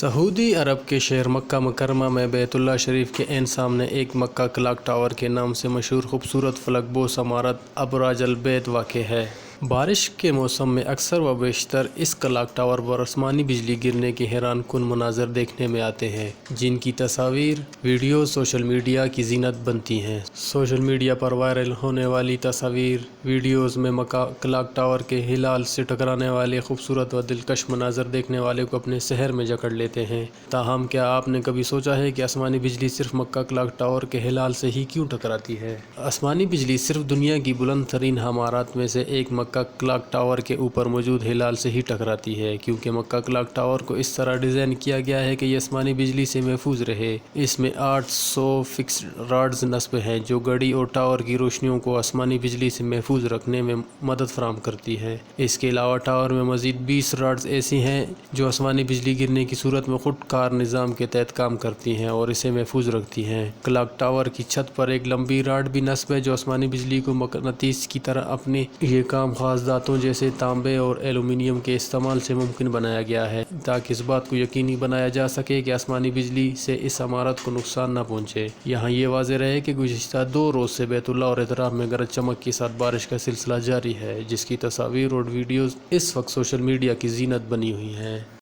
سعودی عرب کے شہر مکہ مکرمہ میں بیت اللہ شریف کے عین سامنے ایک مکہ کلاک ٹاور کے نام سے مشہور خوبصورت فلک بوس عمارت ابراج البیت واقع ہے۔ بارش کے موسم میں اکثر و بیشتر اس کلاک ٹاور پر آسمانی بجلی گرنے کے حیران کن مناظر دیکھنے میں آتے ہیں، جن کی تصاویر، ویڈیوز سوشل میڈیا کی زینت بنتی ہیں۔ سوشل میڈیا پر وائرل ہونے والی تصاویر، ویڈیوز میں مکہ کلاک ٹاور کے ہلال سے ٹکرانے والے خوبصورت و دلکش مناظر دیکھنے والے کو اپنے سحر میں جکڑ لیتے ہیں۔ تاہم کیا آپ نے کبھی سوچا ہے کہ آسمانی بجلی صرف مکہ کلاک ٹاور کے ہلال سے ہی کیوں ٹکراتی ہے؟ آسمانی بجلی صرف دنیا کی بلند ترین عمارات میں سے ایک مکہ کلاک ٹاور کے اوپر موجود ہلال سے ہی ٹکراتی ہے، کیونکہ مکہ کلاک ٹاور کو اس طرح ڈیزائن کیا گیا ہے کہ یہ آسمانی بجلی سے محفوظ رہے۔ اس میں 800 فکسڈ راڈز نصب ہیں جو گھڑی اور ٹاور کی روشنیوں کو آسمانی بجلی سے محفوظ رکھنے میں مدد فراہم کرتی ہے۔ اس کے علاوہ ٹاور میں مزید 20 راڈز ایسی ہیں جو آسمانی بجلی گرنے کی صورت میں خود کار نظام کے تحت کام کرتی ہیں اور اسے محفوظ رکھتی ہیں۔ کلاک ٹاور کی چھت پر ایک لمبی راڈ بھی نصب ہے جو آسمانی بجلی کو مقناطیس کی طرح اپنے یہ کام خاص دھاتوں جیسے تانبے اور ایلومینیم کے استعمال سے ممکن بنایا گیا ہے، تاکہ اس بات کو یقینی بنایا جا سکے کہ آسمانی بجلی سے اس عمارت کو نقصان نہ پہنچے۔ یہاں یہ واضح رہے کہ گزشتہ 2 روز سے بیت اللہ اور اطراف میں گرج چمک کے ساتھ بارش کا سلسلہ جاری ہے، جس کی تصاویر اور ویڈیوز اس وقت سوشل میڈیا کی زینت بنی ہوئی ہیں۔